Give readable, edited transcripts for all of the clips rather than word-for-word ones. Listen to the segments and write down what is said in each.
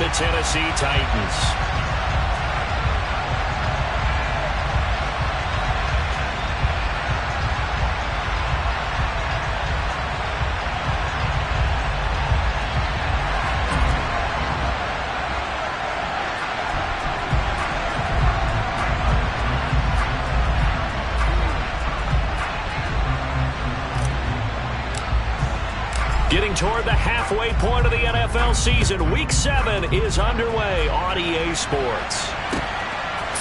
the Tennessee Titans. Getting toward the halfway point of the NFL season. Week 7 is underway on EA Sports.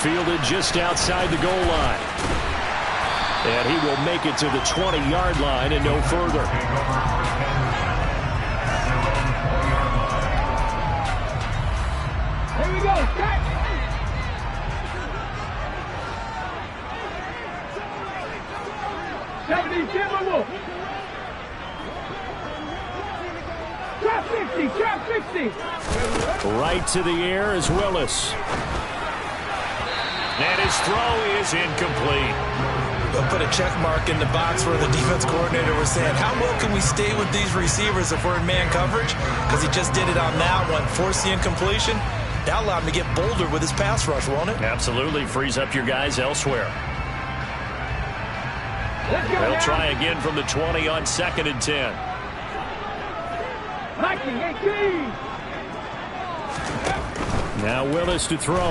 Fielded just outside the goal line. And he will make it to the 20-yard line and no further. Here we go. Catch. Trap 50. Right to the air is Willis. And his throw is incomplete. They'll put a check mark in the box where the defense coordinator was saying, how well can we stay with these receivers if we're in man coverage? Because he just did it on that one. Force the incompletion. That allowed him to get bolder with his pass rush, won't it? Absolutely. Frees up your guys elsewhere. They'll try again from the 20 on 2nd and 10. Now Willis to throw.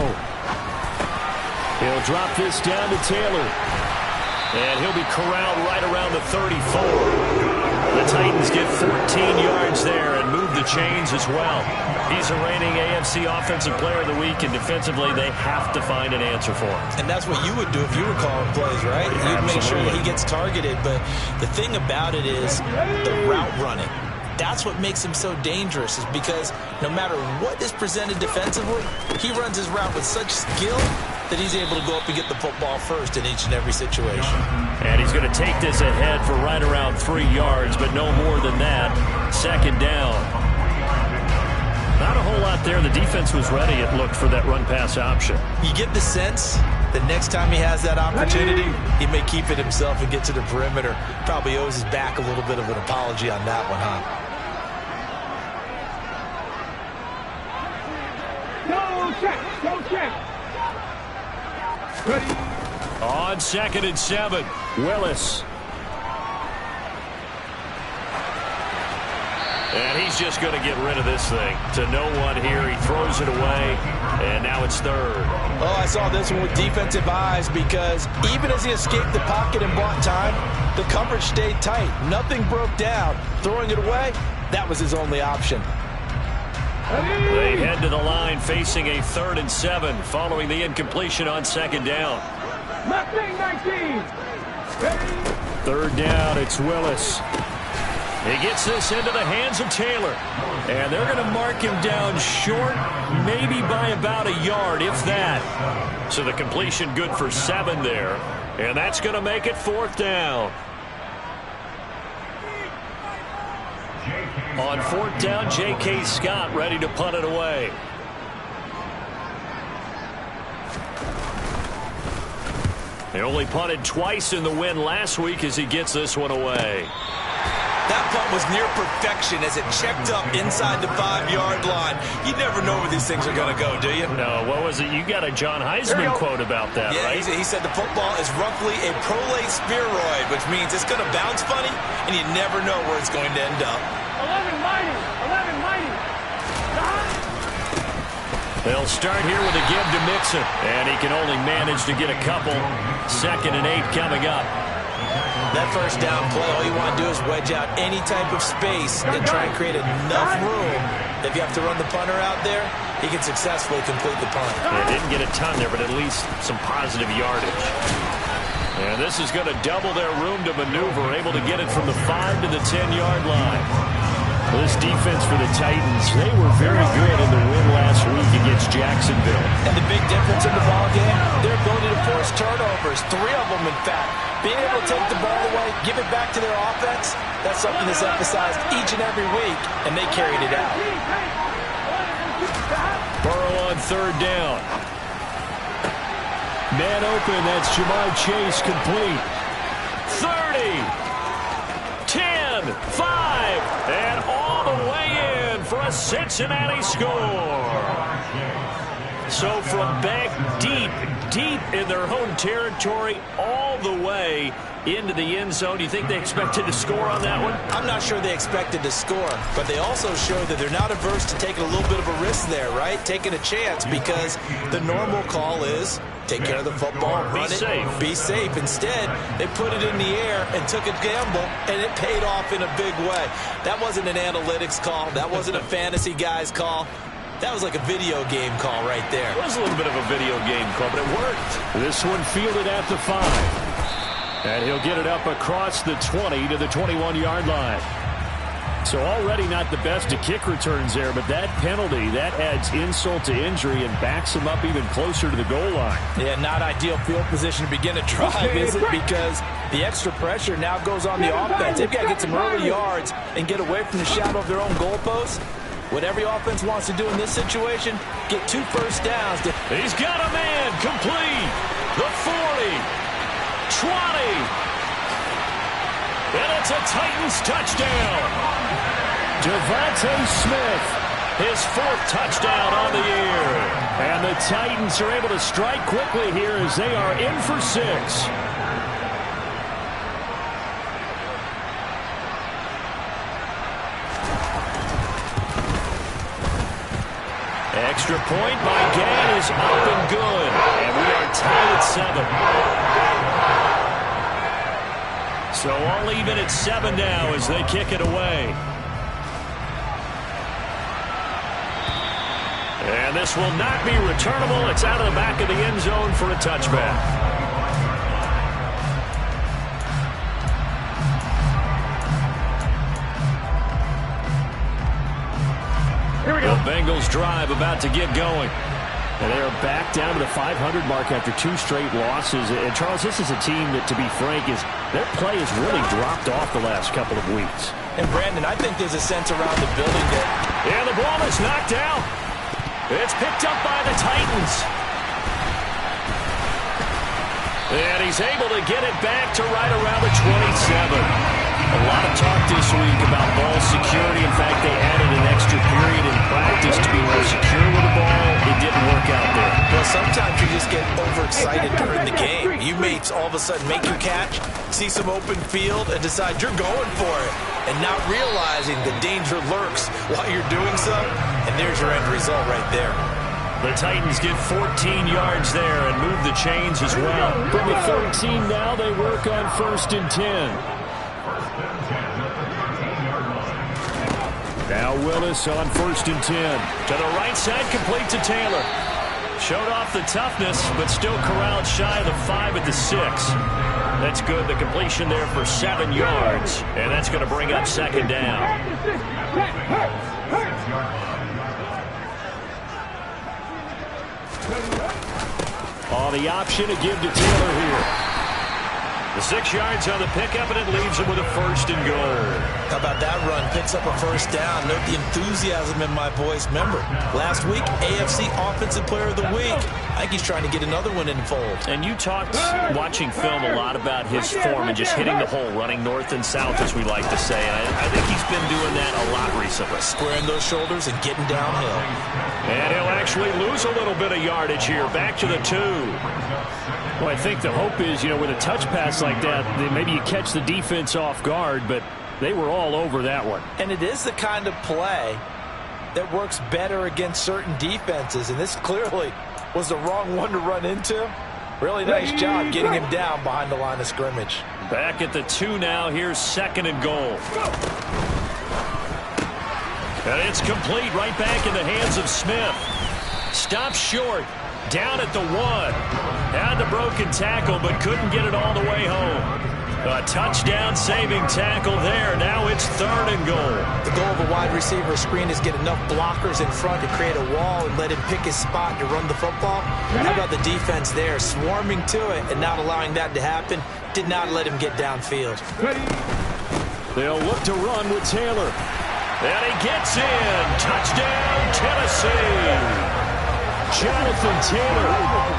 He'll drop this down to Taylor. And he'll be corralled right around the 34. The Titans get 14 yards there and move the chains as well. He's a reigning AFC Offensive Player of the Week, and defensively they have to find an answer for him. And that's what you would do if you were calling plays, right? You'd make sure that he gets targeted. But the thing about it is the route running. That's what makes him so dangerous, is because no matter what is presented defensively, he runs his route with such skill that he's able to go up and get the football first in each and every situation. And he's going to take this ahead for right around 3 yards, but no more than that. 2nd down. Not a whole lot there. The defense was ready, it looked, for that run-pass option. You get the sense that next time he has that opportunity, he may keep it himself and get to the perimeter. Probably owes his back a little bit of an apology on that one, huh? Go check. Ready. On 2nd and 7, Willis. And he's just going to get rid of this thing to no one here. He throws it away, and now it's 3rd. Oh, I saw this one with defensive eyes, because even as he escaped the pocket and bought time, the coverage stayed tight. Nothing broke down. Throwing it away, that was his only option. They head to the line facing a 3rd and 7 following the incompletion on 2nd down. 3rd down, it's Willis. He gets this into the hands of Taylor. And they're going to mark him down short, maybe by about a yard, if that. So the completion good for 7 there. And that's going to make it 4th down. On 4th down, J.K. Scott ready to punt it away. They only punted twice in the win last week as he gets this one away. That punt was near perfection as it checked up inside the 5-yard line. You never know where these things are going to go, do you? No, what was it? You got a John Heisman quote about that, yeah, right? He said the football is roughly a prolate spheroid, which means it's going to bounce funny, and you never know where it's going to end up. 11 mighty. They'll start here with a give to Mixon, and he can only manage to get a couple. 2nd and 8 coming up. That first down play, all you want to do is wedge out any type of space and try and create enough room. If you have to run the punter out there, he can successfully complete the punt. Yeah, didn't get a ton there, but at least some positive yardage. And this is going to double their room to maneuver, able to get it from the 5 to the 10-yard line. This defense for the Titans, they were very good in the win last week against Jacksonville. And the big difference in the ball game, their ability to force turnovers, 3 of them in fact. Being able to take the ball away, give it back to their offense, that's something that's emphasized each and every week, and they carried it out. Burrow on 3rd down. Man open, that's Ja'Marr Chase, complete. 30, 10, 5, and all the way in for a Cincinnati score. So from back deep in their own territory all the way into the end zone. Do you think they expected to score on that one? I'm not sure they expected to score, but they also showed that they're not averse to taking a little bit of a risk there, right? Taking a chance, because the normal call is take care of the football, run it, be safe. Instead, they put it in the air and took a gamble, and it paid off in a big way. That wasn't an analytics call. That wasn't a fantasy guy's call. That was like a video game call right there. It was a little bit of a video game call, but it worked. This one fielded at the 5. And he'll get it up across the 20 to the 21-yard line. So already not the best of kick returns there, but that penalty, that adds insult to injury and backs him up even closer to the goal line. Yeah, not ideal field position to begin a drive, is it? Because the extra pressure now goes on the offense. They've got to get some early yards and get away from the shadow of their own goalposts. What every offense wants to do in this situation, get 2 first downs. He's got a man complete. The 40. 20. And it's a Titans touchdown. Devontae Smith, his 4th touchdown on the year. And the Titans are able to strike quickly here as they are in for 6. Extra point by Gann is up and good. And we are tied at 7. So all even at 7 now as they kick it away. And this will not be returnable. It's out of the back of the end zone for a touchback. Here we go. The Bengals drive about to get going. And they are back down to the 500 mark after 2 straight losses. And, Charles, this is a team that, to be frank, their play has really dropped off the last couple of weeks. And, Brandon, I think there's a sense around the building that... And the ball is knocked out. It's picked up by the Titans. And he's able to get it back to right around the 27. A lot of talk this week about ball security. In fact, they added an extra period in practice to be more secure with the ball. It didn't work out there. Well, sometimes you just get overexcited during the game. You may all of a sudden make your catch, see some open field, and decide you're going for it, and not realizing the danger lurks while you're doing so, and there's your end result right there. The Titans get 14 yards there and move the chains as well. From the 13 now, they work on 1st and 10. Now Willis on 1st and 10. To the right side, complete to Taylor. Showed off the toughness, but still corralled shy of the 5 at the 6. That's good. The completion there for 7 yards. And that's going to bring up 2nd down. On the option to give to Taylor here. The 6 yards on the pickup, and it leaves him with a 1st and goal. How about that run? Picks up a 1st down. Note the enthusiasm in my voice. Remember, last week, AFC Offensive Player of the Week. I think he's trying to get another one in the fold. And you talked, watching film, a lot about his form and just hitting the hole, running north and south, as we like to say. And I think he's been doing that a lot recently. Squaring those shoulders and getting downhill. And he'll actually lose a little bit of yardage here. Back to the 2. Well, I think the hope is, with a touch pass like that, maybe you catch the defense off guard, but they were all over that one. And it is the kind of play that works better against certain defenses, and this clearly was the wrong one to run into. Really nice job getting him down behind the line of scrimmage. Back at the 2 now. Here's 2nd and goal. And it's complete right back in the hands of Smith. Stopped short. Down at the 1. Had the broken tackle, but couldn't get it all the way home. A touchdown saving tackle there. Now it's 3rd and goal. The goal of a wide receiver screen is get enough blockers in front to create a wall and let him pick his spot to run the football. How about the defense there, swarming to it and not allowing that to happen? Did not let him get downfield. They'll look to run with Taylor. And he gets in. Touchdown, Tennessee. Jonathan Taylor,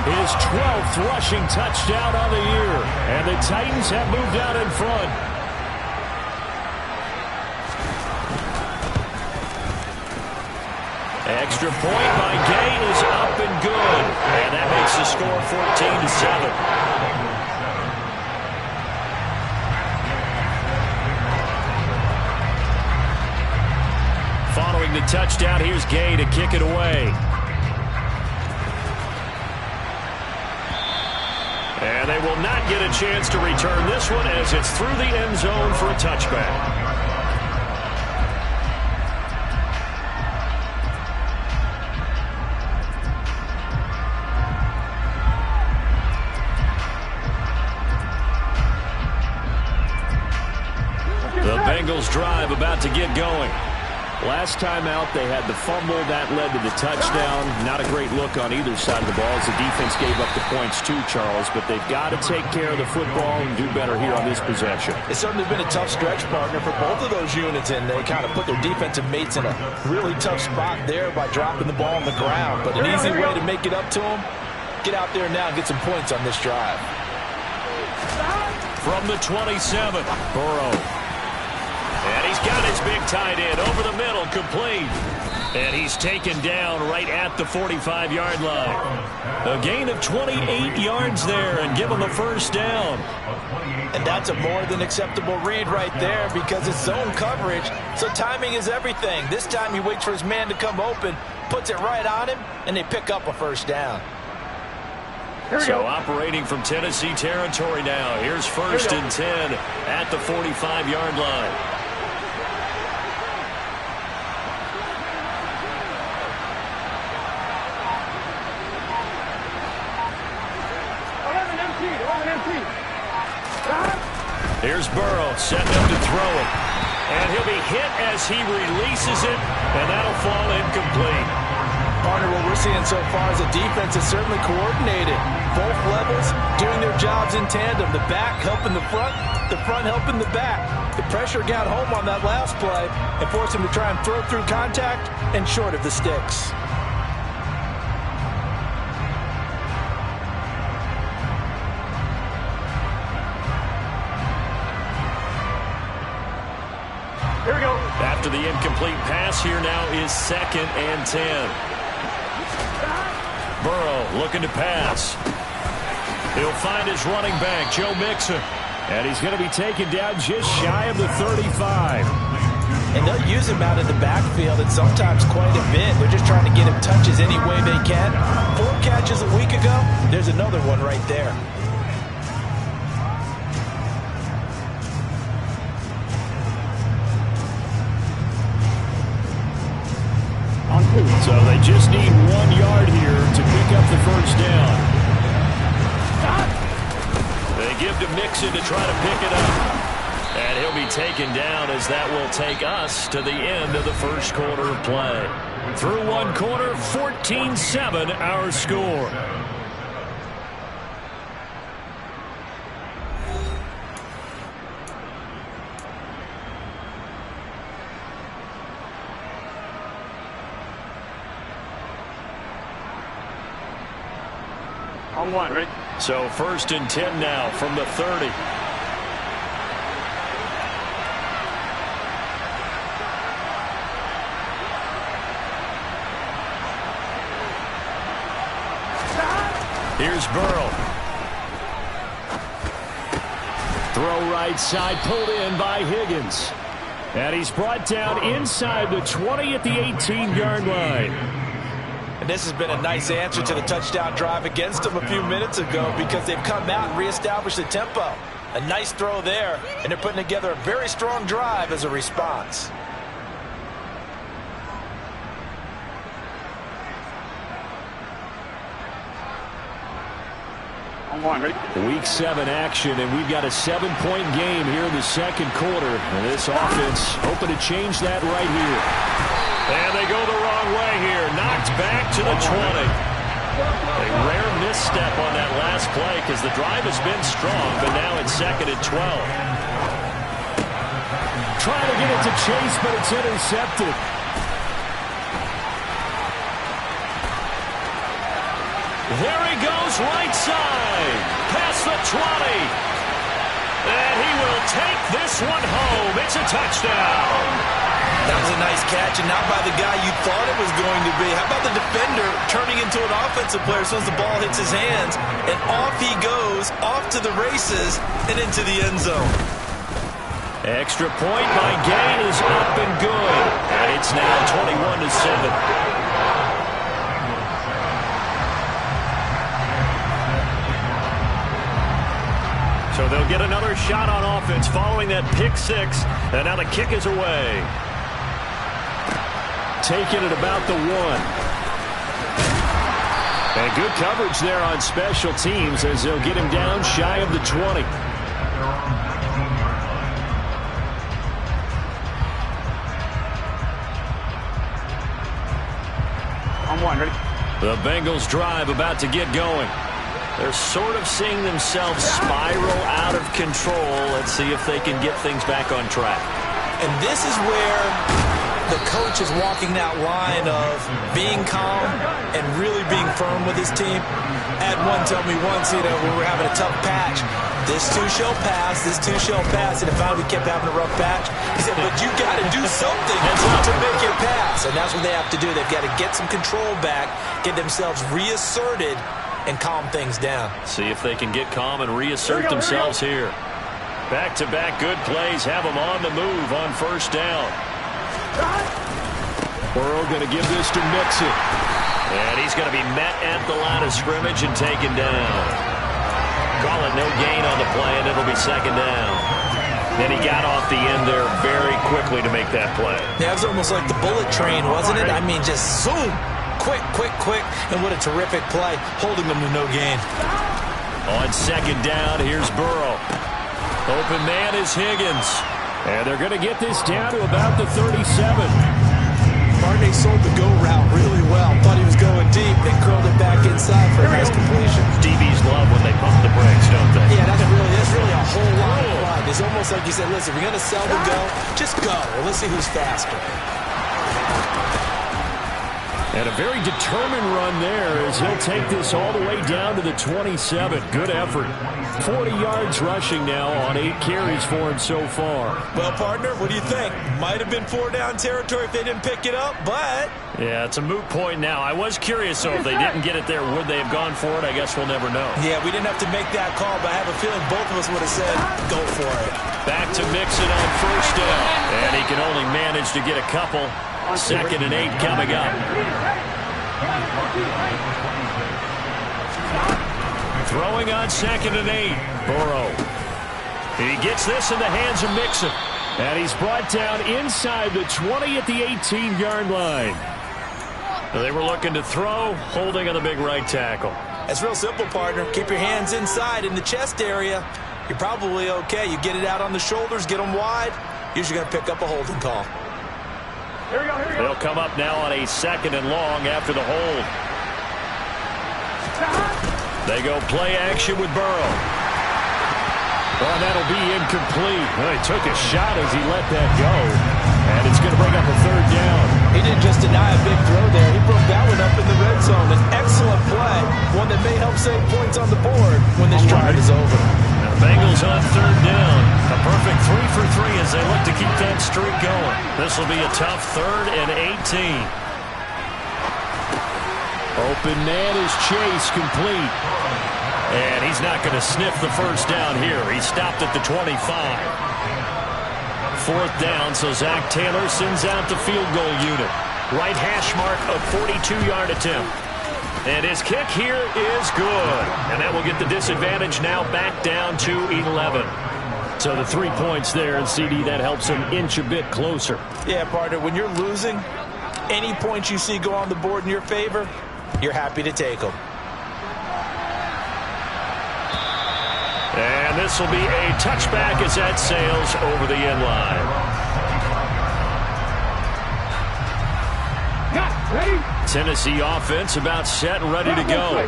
his 12th rushing touchdown on the year. And the Titans have moved out in front. Extra point by Gay is up and good. And that makes the score 14-7. Following the touchdown, here's Gay to kick it away. And they will not get a chance to return this one as it's through the end zone for a touchback. The Bengals drive about to get going. Last time out, they had the fumble. That led to the touchdown. Not a great look on either side of the ball as the defense gave up the points too, Charles. But they've got to take care of the football and do better here on this possession. It's certainly been a tough stretch, partner, for both of those units, and they kind of put their defensive mates in a really tough spot there by dropping the ball on the ground. But an easy way to make it up to them, get out there now and get some points on this drive. From the 27, Burrow. And he's got his big tight end over the middle, complete. And he's taken down right at the 45-yard line. A gain of 28 yards there and give him a first down. And that's a more than acceptable read right there because it's zone coverage, so timing is everything. This time he waits for his man to come open, puts it right on him, and they pick up a first down. So operating from Tennessee territory now. Here's first and 10 at the 45-yard line. Here's Burrow setting up to throw it. And he'll be hit as he releases it, and that'll fall incomplete. Partner, what we're seeing so far is a defense that's certainly coordinated. Both levels doing their jobs in tandem. The back helping the front helping the back. The pressure got home on that last play and forced him to try and throw through contact and short of the sticks. Here we go. After the incomplete pass, here now is second and 10. Burrow looking to pass. He'll find his running back, Joe Mixon. And he's going to be taken down just shy of the 35. And they'll use him out in the backfield and sometimes quite a bit. They're just trying to get him touches any way they can. 4 catches a week ago. There's another one right there. So they just need 1 yard here to pick up the first down. They give to Mixon to try to pick it up. And he'll be taken down as that will take us to the end of the first quarter of play. Through 1 quarter, 14-7 our score. On 1, ready? So first and 10 now from the 30. Here's Burrow. Throw right side, pulled in by Higgins. And he's brought down inside the 20 at the 18-yard line. And this has been a nice answer to the touchdown drive against them a few minutes ago because they've come out and reestablished the tempo. A nice throw there, and they're putting together a very strong drive as a response. On 1, ready? Week 7 action, and we've got a 7-point game here in the second quarter. And this offense hoping to change that right here. And they go the wrong way here. Knocked back to the 20. A rare misstep on that last play because the drive has been strong, but now it's second and 12. Trying to get it to Chase, but it's intercepted. There he goes, right side. Past the 20. And he will take this one home. It's a touchdown. That was a nice catch, and not by the guy you thought it was going to be. How about the defender turning into an offensive player as soon as the ball hits his hands, and off he goes, off to the races, and into the end zone. Extra point by Gain is up and good. And it's now 21-7. So they'll get another shot on offense following that pick six. And now the kick is away. Taken at about the 1. And good coverage there on special teams as they'll get him down shy of the 20. On 1, ready? The Bengals drive about to get going. They're sort of seeing themselves spiral out of control. Let's see if they can get things back on track. And this is where the coach is walking that line of being calm and really being firm with his team. Had one tell me once, when we were having a tough patch, this too shall pass, this too shall pass. And if we kept having a rough patch, he said, but you got to do something to make it pass. And that's what they have to do. They've got to get some control back, get themselves reasserted, and calm things down. See if they can get calm and reassert themselves here. Back-to-back good plays have them on the move on first down. Burrow going to give this to Mixon. And he's going to be met at the line of scrimmage and taken down. Call it no gain on the play, and it'll be second down. Then he got off the end there very quickly to make that play. Yeah, it was almost like the bullet train, wasn't it? I mean, just zoom. Quick, quick, quick, and what a terrific play, holding them to no gain. On second down, here's Burrow. Open man is Higgins. And they're going to get this down to about the 37. Barney sold the go route really well. Thought he was going deep, then curled it back inside for a nice completion. DBs love when they pump the brakes, don't they? Yeah, that's really a whole lot of fun. It's almost like you said, listen, if you're going to sell the go, just go. Well, let's see who's faster. And a very determined run there as he'll take this all the way down to the 27. Good effort. 40 yards rushing now on 8 carries for him so far. Well, partner, what do you think? Might have been 4-down territory if they didn't pick it up, but... Yeah, it's a moot point now. I was curious, so if they didn't get it there, would they have gone for it? I guess we'll never know. Yeah, we didn't have to make that call, but I have a feeling both of us would have said, go for it. Back to Mixon on first down. And he can only manage to get a couple. 2nd and 8 coming up. Throwing on 2nd and 8. Burrow. He gets this in the hands of Mixon. And he's brought down inside the 20 at the 18-yard line. They were looking to throw, holding on the big right tackle. It's real simple, partner. Keep your hands inside in the chest area. You're probably okay. You get it out on the shoulders, get them wide. Usually going to pick up a holding call. Here we go, here we go. They'll come up now on a 2nd and long after the hold. They go play action with Burrow. Well, that'll be incomplete. Well, he took a shot as he let that go. And it's going to bring up a 3rd down. He didn't just deny a big throw there. He broke that one up in the red zone. An excellent play. One that may help save points on the board when this drive is over. Now, Bengals on 3rd down. A perfect 3 for 3 as they look to keep that streak going. This will be a tough 3rd and 18. Open man is Chase, complete. And he's not going to sniff the first down here. He stopped at the 25. 4th down, so Zach Taylor sends out the field goal unit. Right hash mark of 42-yard attempt. And his kick here is good. And that will get the disadvantage now back down to 11. So the 3 points there, and CD, that helps him inch a bit closer. Yeah, partner, when you're losing, any points you see go on the board in your favor, you're happy to take them. And this will be a touchback as that sails over the end line. Tennessee offense about set and ready to go.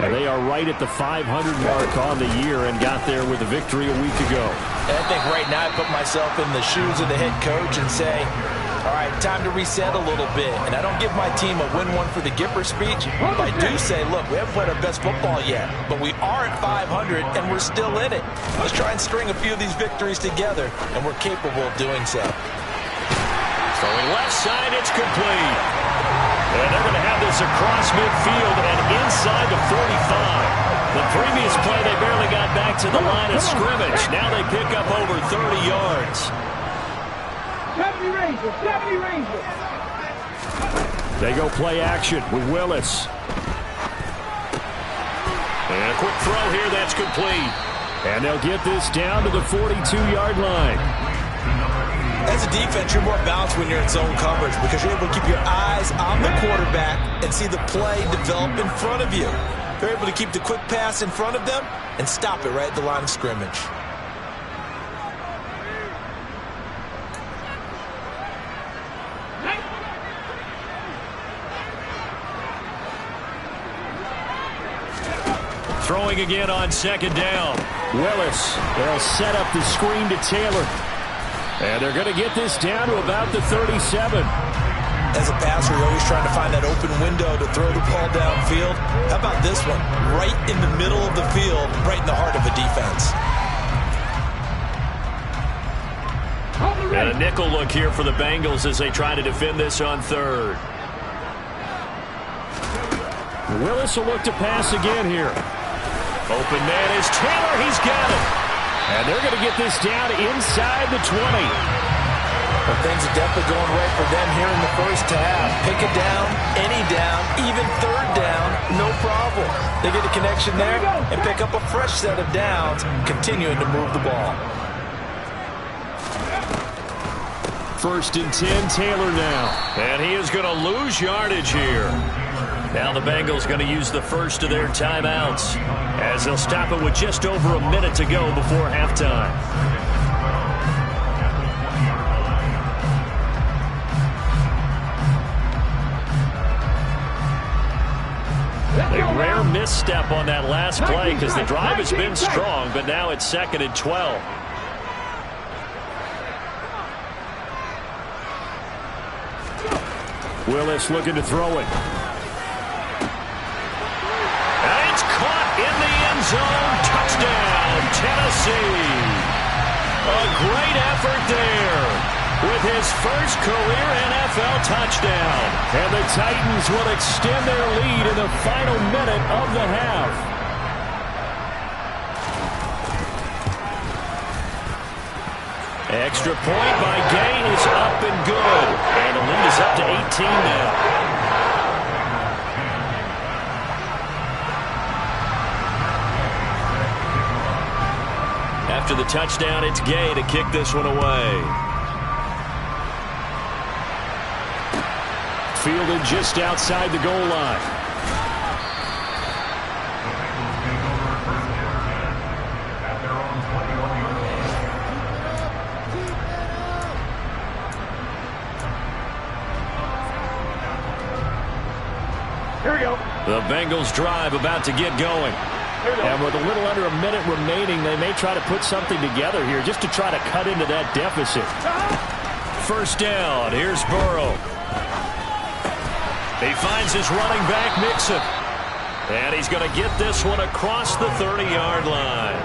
And they are right at the 500 mark on the year and got there with a victory a week ago. And I think right now I put myself in the shoes of the head coach and say, all right, time to reset a little bit. And I don't give my team a win one for the Gipper speech, but I do say, look, we haven't played our best football yet, but we are at 500 and we're still in it. Let's try and string a few of these victories together, and we're capable of doing so. Throwing left side, it's complete. And they're going to have this across midfield and inside the 45. The previous play, they barely got back to the line of scrimmage. Now they pick up over 30 yards. 70 Rangers, 70 Rangers. They go play action with Willis. And a quick throw here, that's complete. And they'll get this down to the 42-yard line. As a defense, you're more balanced when you're in zone coverage because you're able to keep your eyes on the quarterback and see the play develop in front of you. They're able to keep the quick pass in front of them and stop it right at the line of scrimmage. Throwing again on second down. Willis, they'll set up the screen to Taylor. And they're going to get this down to about the 37. As a passer, you're always trying to find that open window to throw the ball downfield. How about this one? Right in the middle of the field, right in the heart of a defense. And a nickel look here for the Bengals as they try to defend this on third. Willis will look to pass again here. Open man is Taylor. He's got it. And they're going to get this down inside the 20. But things are definitely going right for them here in the first half. Pick it down, any down, even third down, no problem. They get a connection there and pick up a fresh set of downs, continuing to move the ball. First and 10, Taylor now. And he is going to lose yardage here. Now the Bengals going to use the first of their timeouts as they'll stop it with just over a minute to go before halftime. A rare misstep on that last play because the drive has been strong, but now it's 2nd and 12. Willis looking to throw it. And it's caught in the end zone. Touchdown, Tennessee. A great effort there with his first career NFL touchdown. And the Titans will extend their lead in the final minute of the half. Extra point by Gay is up and good. And the lead is up to 18 now. After the touchdown, it's Gay to kick this one away. Fielded just outside the goal line. Here we go. The Bengals drive about to get going. And with a little under a minute remaining, they may try to put something together here just to try to cut into that deficit. First down, here's Burrow. He finds his running back, Mixon. And he's going to get this one across the 30-yard line.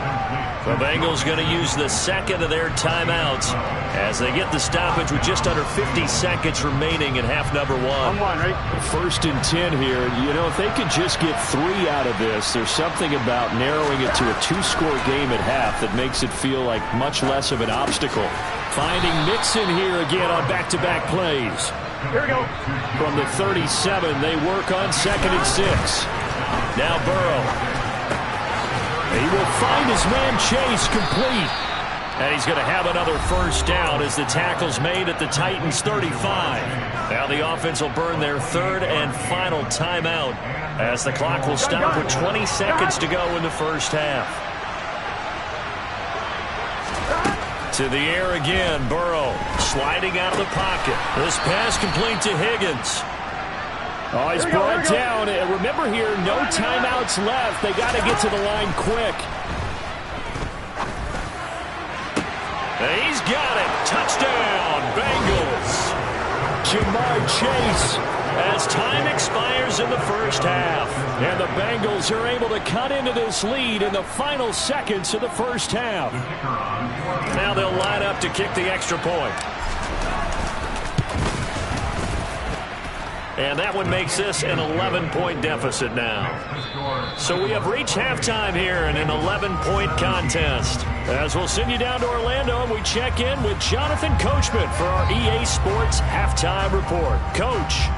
The Bengals going to use the second of their timeouts as they get the stoppage with just under 50 seconds remaining in half number one. Right? First and 10 here. You know, if they could just get 3 out of this, there's something about narrowing it to a 2-score game at half that makes it feel like much less of an obstacle. Finding Mixon here again on back-to-back plays. Here we go. From the 37, they work on 2nd and 6. Now Burrow. He will find his man Chase complete. And he's going to have another first down as the tackle's made at the Titans' 35. Now the offense will burn their third and final timeout as the clock will stop with 20 seconds to go in the first half. To the air again, Burrow sliding out of the pocket. This pass complete to Higgins. Oh, he's brought down. And remember here, no timeouts left. They got to get to the line quick. And he's got it. Touchdown, Bengals. Jamar Chase as time expires in the first half. And the Bengals are able to cut into this lead in the final seconds of the first half. Now they'll line up to kick the extra point. And that one makes this an 11-point deficit now. So we have reached halftime here in an 11-point contest. As we'll send you down to Orlando, and we check in with Jonathan Coachman for our EA Sports Halftime Report. Coach.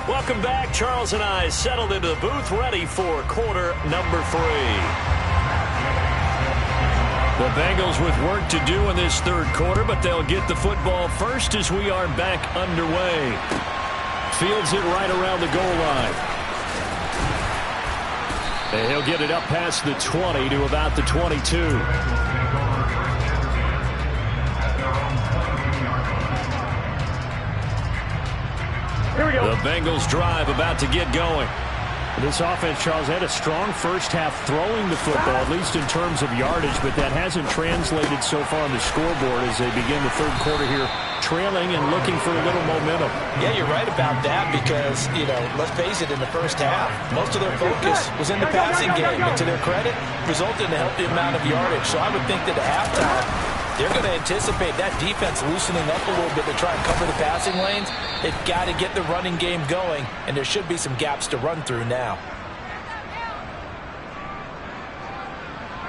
Welcome back. Charles and I settled into the booth, ready for quarter number 3. The Bengals with work to do in this third quarter, but they'll get the football first as we are back underway. Fields it right around the goal line. And he'll get it up past the 20 to about the 22. Here we go. The Bengals drive about to get going. This offense, Charles, had a strong first half throwing the football, at least in terms of yardage, but that hasn't translated so far on the scoreboard as they begin the third quarter here, trailing and looking for a little momentum. Yeah, you're right about that because, let's face it, in the first half, most of their focus was in the passing game. And to their credit, resulted in a healthy amount of yardage. So I would think that at halftime, they're going to anticipate that defense loosening up a little bit to try and cover the passing lanes. They've got to get the running game going, and there should be some gaps to run through now.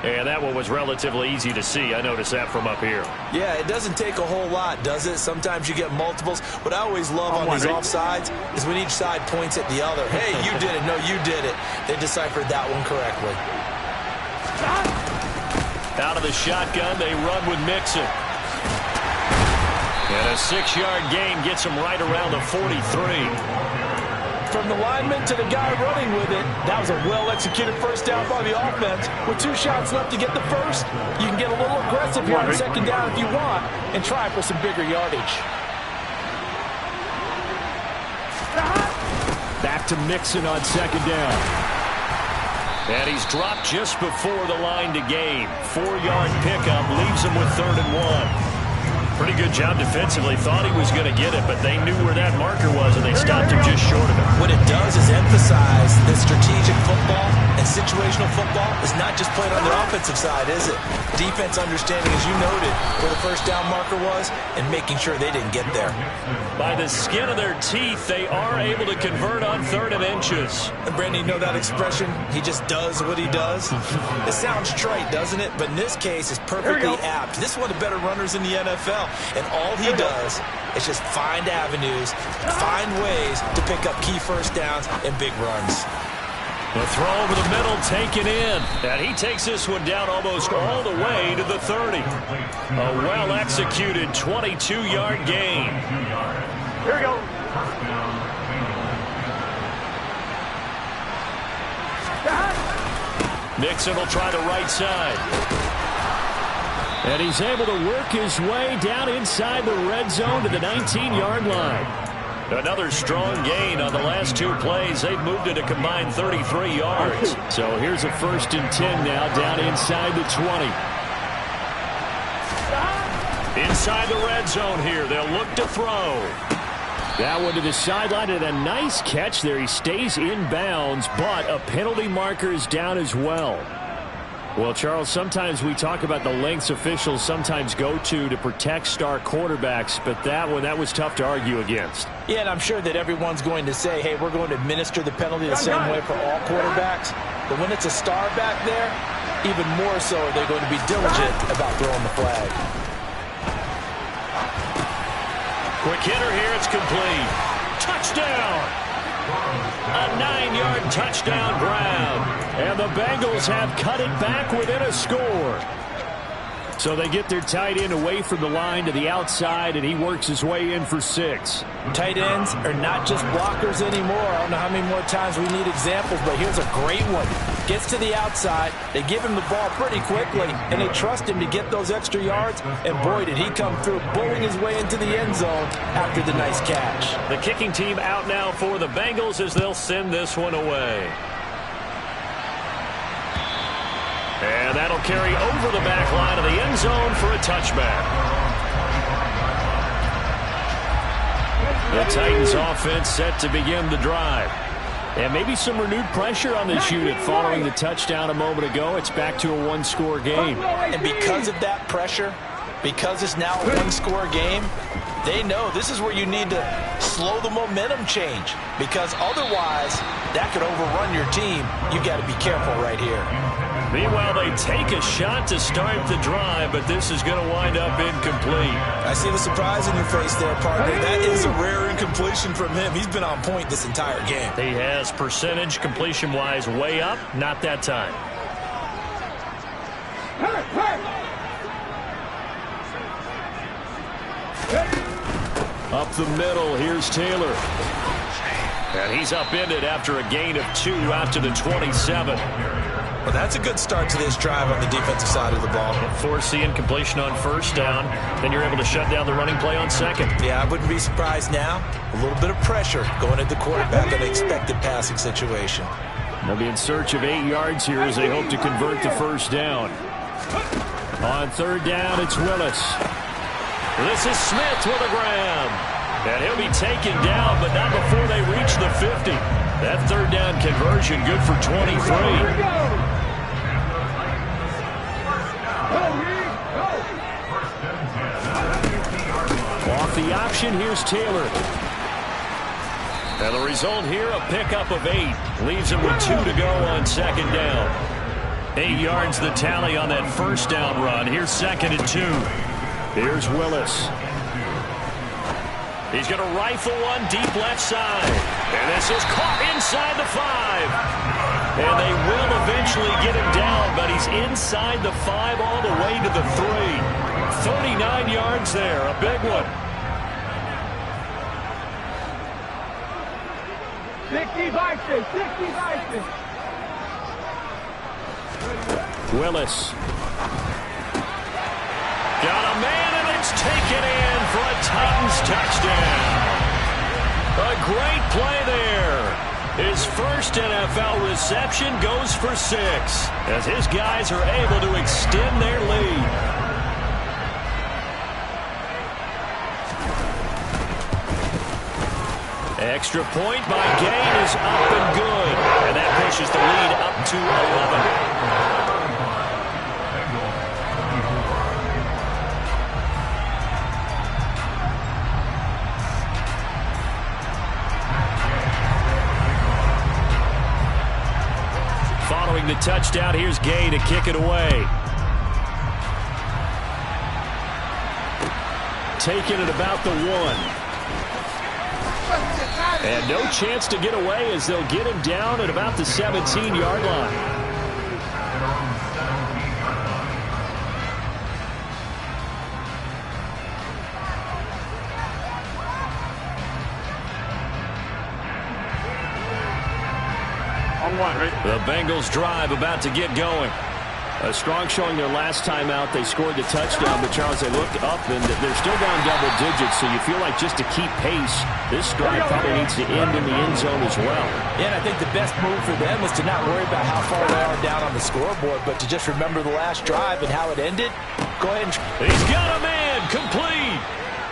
And that one was relatively easy to see. I noticed that from up here. Yeah, it doesn't take a whole lot, does it? Sometimes you get multiples. What I always love on these offsides is when each side points at the other. Hey, you did it. No, you did it. They deciphered that one correctly. Out of the shotgun, they run with Mixon. And a 6-yard gain gets him right around the 43. From the lineman to the guy running with it, that was a well-executed first down by the offense. With 2 shots left to get the first, you can get a little aggressive here on second down if you want and try for some bigger yardage. Back to Mixon on second down. And he's dropped just before the line to gain. 4-yard pickup leaves him with 3rd and 1. Pretty good job defensively. Thought he was going to get it, but they knew where that marker was, and they stopped him just short of it. What it does is emphasize that strategic football and situational football is not just played on the offensive side, is it? Defense understanding, as you noted, where the first down marker was and making sure they didn't get there. By the skin of their teeth, they are able to convert on 3rd and inches. And Brandon, you know that expression? He just does what he does. It sounds trite, doesn't it? But in this case, it's perfectly apt. This is one of the better runners in the NFL. And all he does is just find avenues, find ways to pick up key first downs and big runs. The throw over the middle taken in. And he takes this one down almost all the way to the 30. A well-executed 22-yard gain. Here we go. Mixon will try the right side. And he's able to work his way down inside the red zone to the 19-yard line. Another strong gain on the last 2 plays. They've moved it a combined 33 yards. So here's a 1st and 10 now down inside the 20. Inside the red zone here. They'll look to throw. That one to the sideline and a nice catch there. He stays in bounds, but a penalty marker is down as well. Well, Charles, sometimes we talk about the lengths officials sometimes go to protect star quarterbacks, but that was tough to argue against. Yeah, and I'm sure that everyone's going to say, hey, we're going to administer the penalty the same way for all quarterbacks. But when it's a star back there, even more so are they going to be diligent about throwing the flag. Quick hitter here, it's complete. Touchdown! A 9-yard touchdown grab. And the Bengals have cut it back within a score. So they get their tight end away from the line to the outside, and he works his way in for 6. Tight ends are not just blockers anymore. I don't know how many more times we need examples, but here's a great one. Gets to the outside, they give him the ball pretty quickly, and they trust him to get those extra yards, and boy, did he come through, bullying his way into the end zone after the nice catch. The kicking team out now for the Bengals as they'll send this one away. And that'll carry over the back line of the end zone for a touchback. The Titans offense set to begin the drive. And maybe some renewed pressure on this unit following the touchdown a moment ago. It's back to a 1-score game. And because of that pressure, Because it's now a one-score game, they know this is where you need to slow the momentum change, because otherwise that could overrun your team. You've got to be careful right here. Meanwhile, they take a shot to start the drive, but this is going to wind up incomplete. I see the surprise in your face there, partner. That is a rare incompletion from him. He's been on point this entire game. He has percentage completion-wise way up, not that time. Up the middle, here's Taylor. And he's upended after a gain of 2 out to the 27. Well, that's a good start to this drive on the defensive side of the ball. Force the incompletion on first down, then you're able to shut down the running play on second. Yeah, I wouldn't be surprised now. A little bit of pressure going at the quarterback in an expected passing situation. They'll be in search of 8 yards here as they hope to convert the first down. On third down, it's Willis. This is Smith with a grab. And he'll be taken down, but not before they reach the 50. That third down conversion good for 23. Off the option, here's Taylor. And the result here, a pickup of 8. Leaves him with 2 to go on second down. 8 yards the tally on that first down run. Here's second and 2. Here's Willis. He's going to rifle one deep left side. And this is caught inside the 5. And they will eventually get him down, but he's inside the 5 all the way to the 3. 39 yards there, a big one. 60-60. Willis. Got a man, and it's taken in for a Titans touchdown. A great play there. His first NFL reception goes for 6 as his guys are able to extend their lead. Extra point by Gain is up and good, and that pushes the lead up to 11. Following the touchdown, here's Gay to kick it away. Taking it about the 1. And no chance to get away as they'll get him down at about the 17-yard line. The Bengals drive about to get going. A strong showing their last time out. They scored the touchdown, but Charles, they look up and they're still down double digits, so you feel like just to keep pace, this drive probably needs to end in the end zone as well. Yeah, and I think the best move for them is to not worry about how far they are down on the scoreboard, but to just remember the last drive and how it ended. Go ahead and... He's got a man, complete.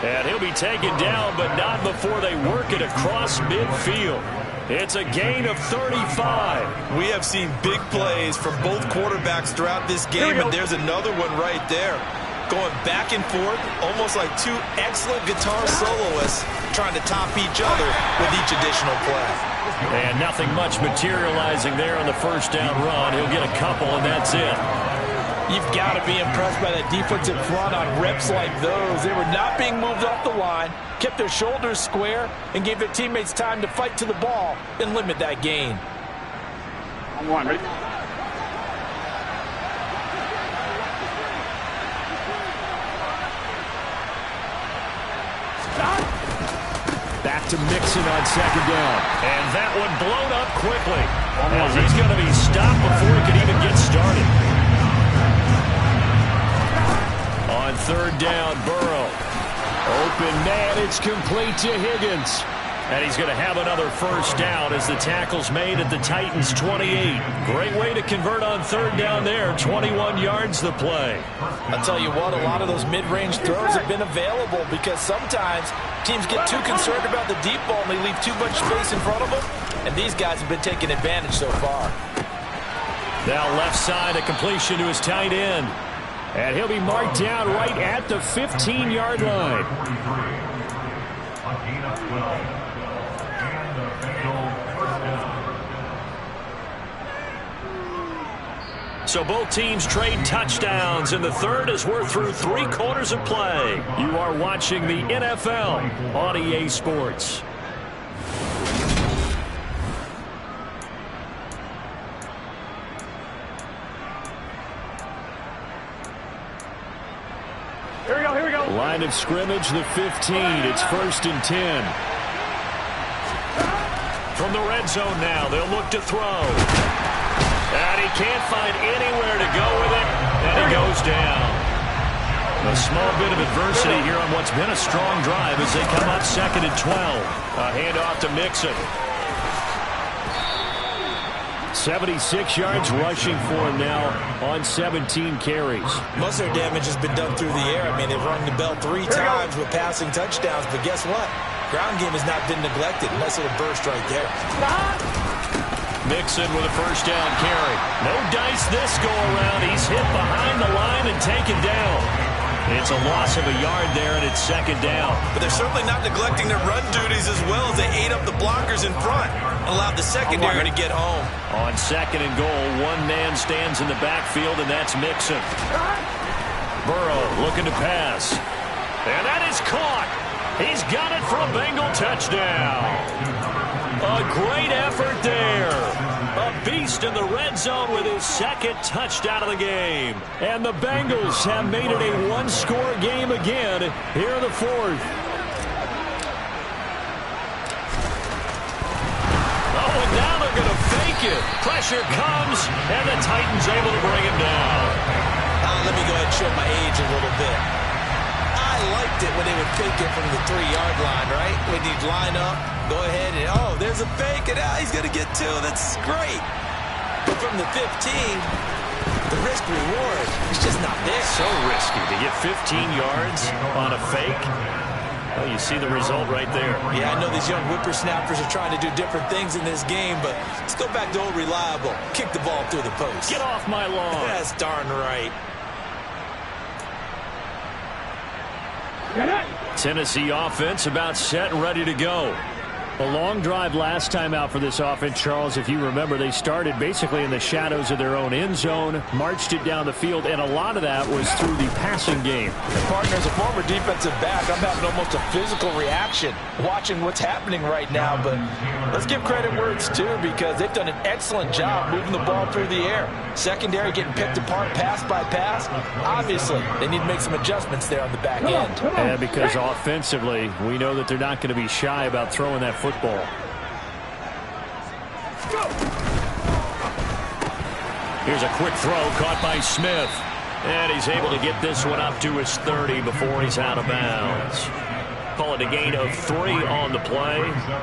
And he'll be taken down, but not before they work it across midfield. It's a gain of 35. We have seen big plays from both quarterbacks throughout this game, and there's another one right there. Going back and forth, almost like 2 excellent guitar soloists trying to top each other with each additional play. And nothing much materializing there on the first down run. He'll get a couple, and that's it. You've got to be impressed by that defensive front on reps like those. They were not being moved off the line, kept their shoulders square, and gave their teammates time to fight to the ball and limit that gain. On 1, ready? Back to Mixon on second down. And that one blown up quickly. As he's going to be stopped before he could even get started. On third down, Burrow. Open man, it's complete to Higgins. And he's going to have another first down as the tackle's made at the Titans' 28. Great way to convert on third down there. 21 yards the play. I'll tell you what, a lot of those mid-range throws have been available because sometimes teams get too concerned about the deep ball and they leave too much space in front of them. And these guys have been taking advantage so far. Now left side, a completion to his tight end. And he'll be marked down right at the 15-yard line. So both teams trade touchdowns in the third as we're through 3 quarters of play. You are watching the NFL on EA Sports. Here we go. Line of scrimmage, the 15. It's 1st and 10. From the red zone now, they'll look to throw. And he can't find anywhere to go with it, and he goes down. A small bit of adversity here on what's been a strong drive as they come up 2nd and 12. A handoff to Mixon. 76 yards rushing for him now on 17 carries. Most of their damage has been done through the air. I mean, they've rung the bell 3 times with passing touchdowns, but guess what? Ground game has not been neglected. Nice little burst right there. Mixon with a 1st down carry. No dice this go-around. He's hit behind the line and taken down. It's a loss of a yard there, and it's 2nd down. But they're certainly not neglecting their run duties as well as they ate up the blockers in front. Allowed the secondary to get home. On 2nd and goal, one man stands in the backfield, and that's Mixon. Burrow looking to pass. And that is caught. He's got it for a Bengal touchdown. A great effort there. A beast in the red zone with his 2nd touchdown of the game. And the Bengals have made it a 1-score game again here in the 4th. Oh, and now they're going to fake it. Pressure comes, and the Titans able to bring him down. Let me go ahead and show my age a little bit. I liked it when they would fake it from the 3-yard line, right? When you'd line up, go ahead and, oh, there's a fake, and he's going to get 2. That's great. But from the 15, the risk-reward is just not there. So risky to get 15 yards on a fake. Well, you see the result right there. Yeah, I know these young whippersnappers are trying to do different things in this game, but let's go back to old reliable. Kick the ball through the post. Get off my lawn. That's darn right. Tennessee offense about set and ready to go. A long drive last time out for this offense, Charles. If you remember, they started basically in the shadows of their own end zone, marched it down the field, and a lot of that was through the passing game. And partner, as a former defensive back, I'm having almost a physical reaction watching what's happening right now. But let's give credit where it's due because they've done an excellent job moving the ball through the air. Secondary getting picked apart pass by pass. Obviously, they need to make some adjustments there on the back end. And because offensively, we know that they're not going to be shy about throwing that football. Here's a quick throw caught by Smith. And he's able to get this one up to his 30 before he's out of bounds. Call it a gain of 3 on the play.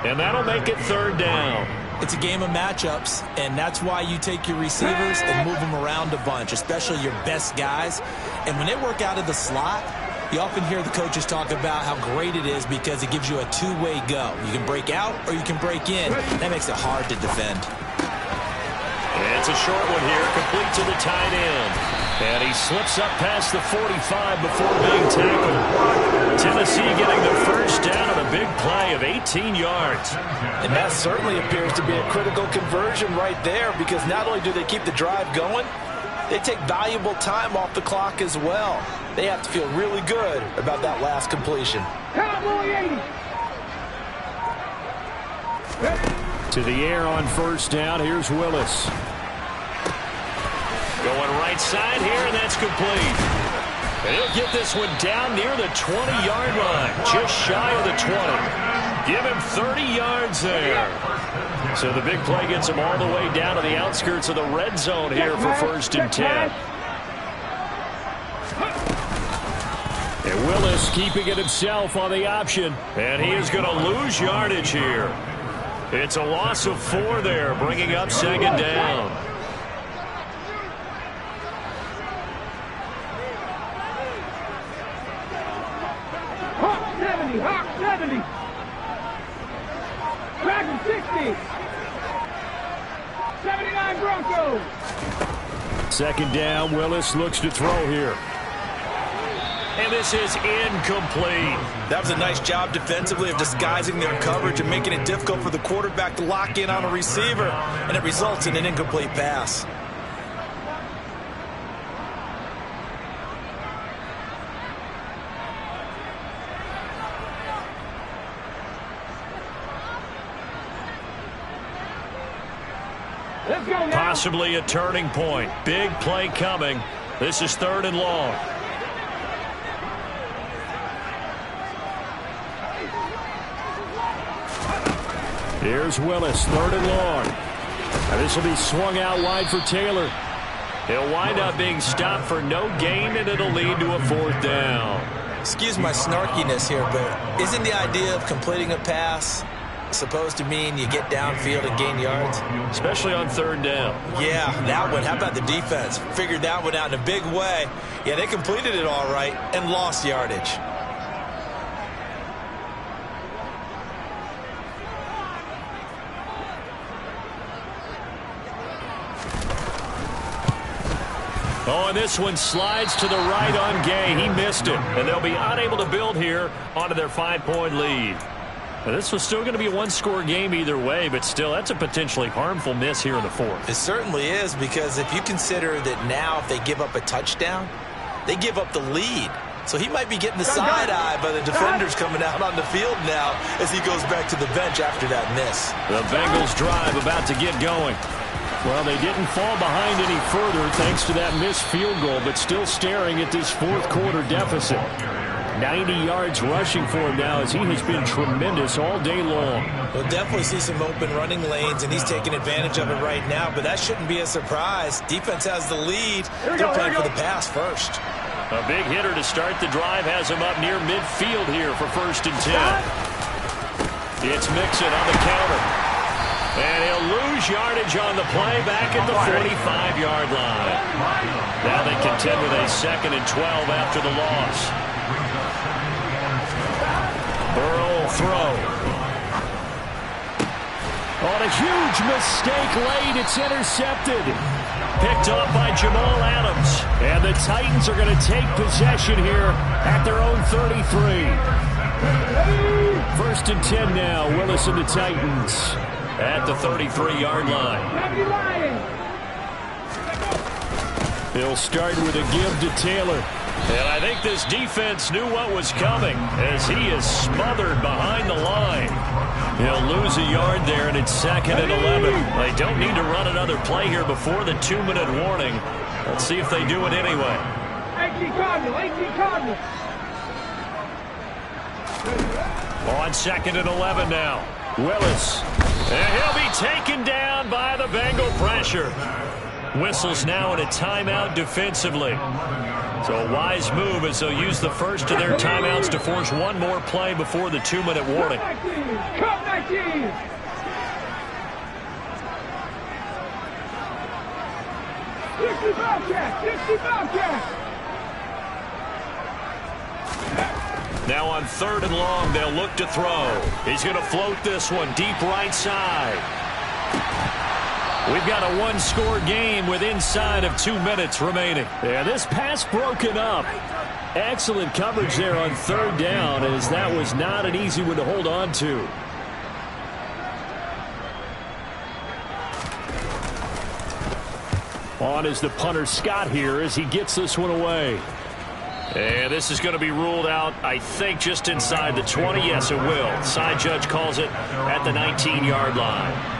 And that'll make it 3rd down. It's a game of matchups, and that's why you take your receivers and move them around a bunch, especially your best guys. And when they work out of the slot, you often hear the coaches talk about how great it is because it gives you a 2-way go. You can break out or you can break in. That makes it hard to defend. And it's a short one here, complete to the tight end. And he slips up past the 45 before being tackled. Tennessee getting the 1st down on a big play of 18 yards. And that certainly appears to be a critical conversion right there because not only do they keep the drive going, they take valuable time off the clock as well. They have to feel really good about that last completion. To the air on 1st down. Here's Willis. Going right side here, and that's complete. And he'll get this one down near the 20-yard line, just shy of the 20. Give him 30 yards there. So the big play gets him all the way down to the outskirts of the red zone here for 1st and 10. And Willis keeping it himself on the option. And he is going to lose yardage here. It's a loss of 4 there, bringing up 2nd down. Hawk 70. Dragon 60. 79 Broncos. 2nd down. Willis looks to throw here. And this is incomplete. That was a nice job defensively of disguising their coverage and making it difficult for the quarterback to lock in on a receiver, and it results in an incomplete pass. Let's go now. Possibly a turning point. Big play coming. This is 3rd and long. Here's Willis, 3rd and long. And this will be swung out wide for Taylor. He'll wind up being stopped for no gain, and it'll lead to a 4th down. Excuse my snarkiness here, but isn't the idea of completing a pass supposed to mean you get downfield and gain yards? Especially on 3rd down. Yeah, that one. How about the defense? Figured that one out in a big way. Yeah, they completed it all right and lost yardage. Oh, and this one slides to the right on Gay. He missed it, and they'll be unable to build here onto their 5-point lead. Now, this was still going to be a one-score game either way, but still, that's a potentially harmful miss here in the 4th. It certainly is, because if you consider that now if they give up a touchdown, they give up the lead. So he might be getting the side-eye by the defenders coming out on the field now as he goes back to the bench after that miss. The Bengals drive about to get going. Well, they didn't fall behind any further thanks to that missed field goal, but still staring at this 4th quarter deficit. 90 yards rushing for him now as he has been tremendous all day long. We'll definitely see some open running lanes, and he's taking advantage of it right now, but that shouldn't be a surprise. Defense has the lead. They're playing for the pass first. A big hitter to start the drive has him up near midfield here for 1st and 10. It's Mixon on the counter. And he'll lose yardage on the play back at the 45-yard line. Now they contend with a 2nd and 12 after the loss. Burrow will throw. On a huge mistake late, it's intercepted. Picked off by Jamal Adams. And the Titans are going to take possession here at their own 33. 1st and 10 now, Willis and the Titans at the 33-yard line. He'll start with a give to Taylor. And I think this defense knew what was coming as he is smothered behind the line. He'll lose a yard there, and it's 2nd and 11. They don't need to run another play here before the 2-minute warning. Let's see if they do it anyway. 18 Cardinal. On 2nd and 11 now. Willis. And he'll be taken down by the Bengal pressure. Whistles now in a timeout defensively. So a wise move as they'll use the first of their timeouts to force one more play before the 2-minute warning. Cut 19. Now on 3rd and long, they'll look to throw. He's going to float this one deep right side. We've got a one-score game with inside of 2 minutes remaining. Yeah, this pass broken up. Excellent coverage there on 3rd down, as that was not an easy one to hold on to. On is the punter Scott here as he gets this one away. And this is going to be ruled out, I think, just inside the 20. Yes, it will. Side judge calls it at the 19-yard line.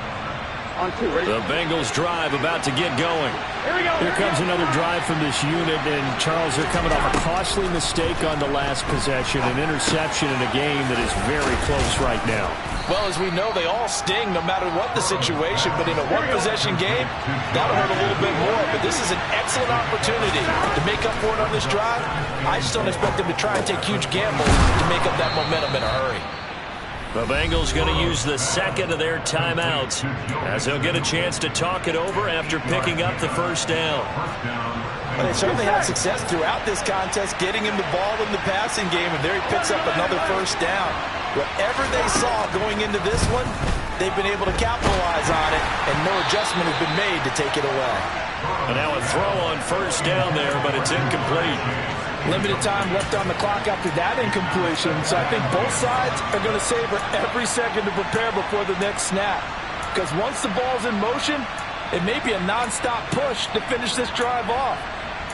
The Bengals drive about to get going. Here comes another drive from this unit, and Charles, they're coming off a costly mistake on the last possession, an interception in a game that is very close right now. Well, as we know, they all sting no matter what the situation, but in a one-possession game, that'll hurt a little bit more. But this is an excellent opportunity to make up for it on this drive. I just don't expect them to try and take huge gambles to make up that momentum in a hurry. The Bengals going to use the second of their timeouts as they'll get a chance to talk it over after picking up the first down. Well, they certainly had success throughout this contest, getting him the ball in the passing game, and there he picks up another first down. Whatever they saw going into this one, they've been able to capitalize on it, and no adjustment has been made to take it away. And now a throw on first down there, but it's incomplete. Limited time left on the clock after that incompletion, so I think both sides are going to savor every second to prepare before the next snap. Because once the ball's in motion, it may be a non-stop push to finish this drive off.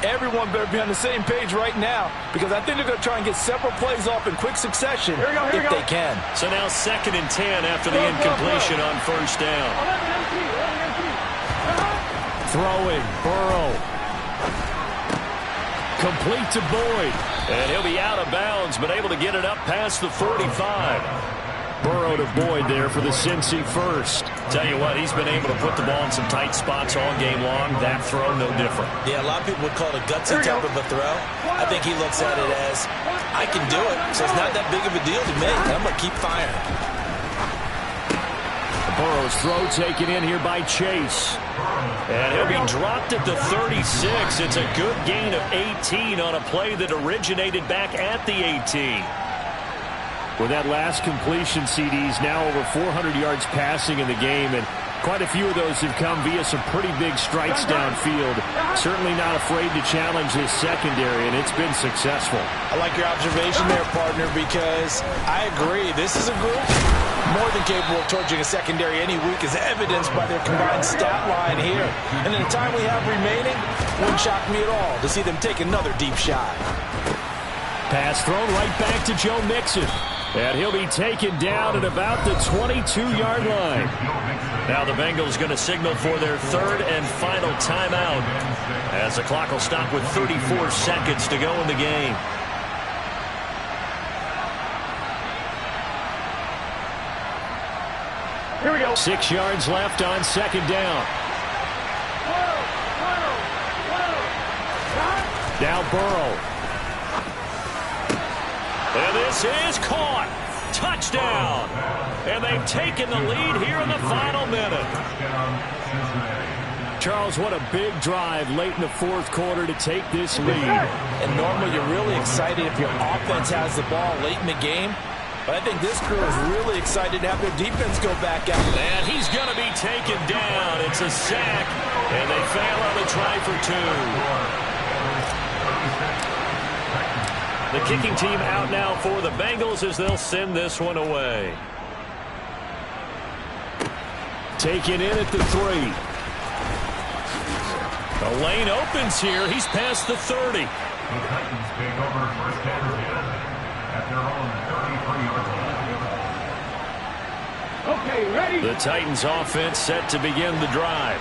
Everyone better be on the same page right now, because I think they're going to try and get several plays off in quick succession if they can. So now 2nd and 10 after the incompletion on first down. Throwing, Burrow. Complete to Boyd. And he'll be out of bounds, but able to get it up past the 45. Burrow to Boyd there for the Cincy first. Tell you what, he's been able to put the ball in some tight spots all game long. That throw, no different. Yeah, a lot of people would call it a gutsy type of a throw. I think he looks at it as, I can do it, so it's not that big of a deal to me. I'm going to keep firing. Burrow's throw taken in here by Chase. And he'll be dropped at the 36. It's a good gain of 18 on a play that originated back at the 18. With that last completion, CD's now over 400 yards passing in the game, and quite a few of those have come via some pretty big strikes downfield. Certainly not afraid to challenge his secondary, and it's been successful. I like your observation there, partner, because I agree. This is a group more than capable of torching a secondary any week, as evidenced by their combined stat line here. And in the time we have remaining, wouldn't shock me at all to see them take another deep shot. Pass thrown right back to Joe Mixon. And he'll be taken down at about the 22-yard line. Now the Bengals going to signal for their 3rd and final timeout, as the clock will stop with 34 seconds to go in the game. Here we go. 6 yards left on 2nd down. Now Burrow. And this is caught. Touchdown. And they've taken the lead here in the final minute. Charles, what a big drive late in the 4th quarter to take this lead. And normally you're really excited if your offense has the ball late in the game. But I think this crew is really excited to have their defense go back out. And he's going to be taken down. It's a sack. And they fail on the try for 2. The kicking team out now for the Bengals as they'll send this one away. Taken in at the 3. The lane opens here. He's past the 30. The Titans take over first and 10 at their own 33-yard line. Okay, ready? The Titans offense set to begin the drive.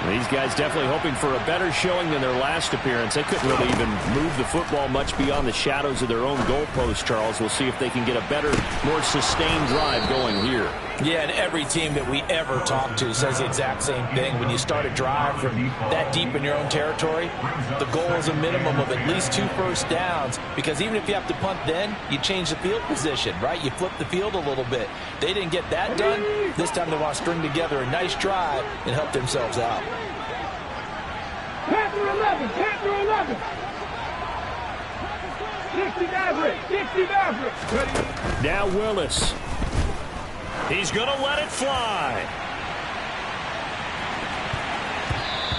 These guys definitely hoping for a better showing than their last appearance. They couldn't really even move the football much beyond the shadows of their own goalpost, Charles. We'll see if they can get a better, more sustained drive going here. Yeah, and every team that we ever talk to says the exact same thing. When you start a drive from that deep in your own territory, the goal is a minimum of at least 2 first downs, because even if you have to punt then, you change the field position, right? You flip the field a little bit. They didn't get that done. This time they want to string together a nice drive and help themselves out. Panther 11, Panther 11. 60 Maverick, 60 Maverick. Ready? Now Willis. He's going to let it fly.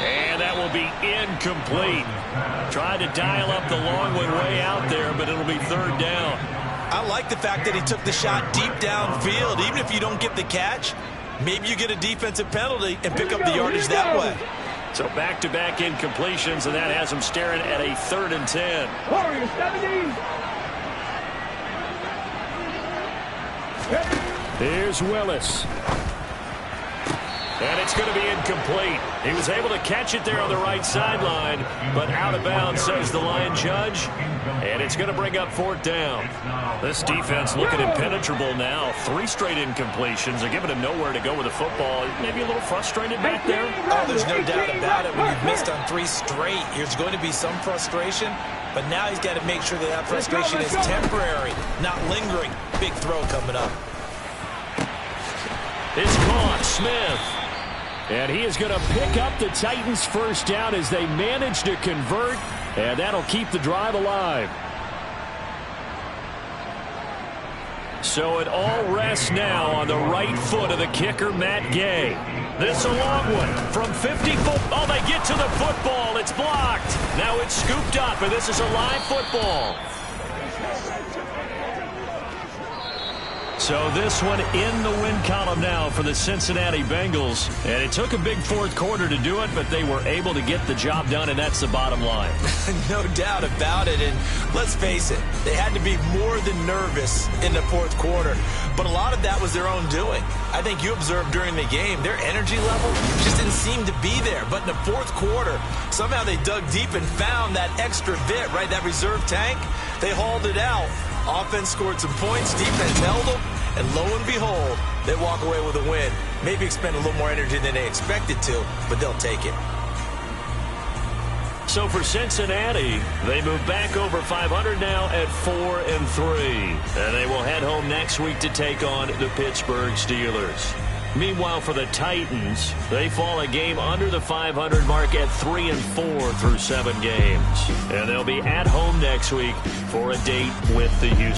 And that will be incomplete. Tried to dial up the long one way out there, but it'll be 3rd down. I like the fact that he took the shot deep downfield. Even if you don't get the catch, maybe you get a defensive penalty and pick up the yardage that way. So back-to-back incompletions, and that has him staring at a 3rd and 10. Warriors 70. Here's Willis. And it's going to be incomplete. He was able to catch it there on the right sideline, but out of bounds, says the line judge. And it's going to bring up 4th down. This defense looking impenetrable now. 3 straight incompletions. They're giving him nowhere to go with the football. Maybe a little frustrated back there. Oh, there's no doubt about it. When you've missed on 3 straight, there's going to be some frustration. But now he's got to make sure that that frustration is temporary, not lingering. Big throw coming up. It's caught. Smith. And he is going to pick up the Titans' first down as they manage to convert. And that'll keep the drive alive. So it all rests now on the right foot of the kicker, Matt Gay. This a long one from 50 foot. Oh, they get to the football. It's blocked. Now it's scooped up, and this is a live football. So this one in the win column now for the Cincinnati Bengals. And it took a big fourth quarter to do it, but they were able to get the job done, and that's the bottom line. No doubt about it. And let's face it, they had to be more than nervous in the fourth quarter. But a lot of that was their own doing. I think you observed during the game, their energy level just didn't seem to be there. But in the fourth quarter, somehow they dug deep and found that extra bit, right, that reserve tank. They hauled it out. Offense scored some points, defense held them, and lo and behold, they walk away with a win. Maybe expend a little more energy than they expected to, but they'll take it. So for Cincinnati, they move back over 500 now at 4-3. And they will head home next week to take on the Pittsburgh Steelers. Meanwhile, for the Titans, they fall a game under the 500 mark at 3-4 through 7 games. And they'll be at home next week for a date with the Houston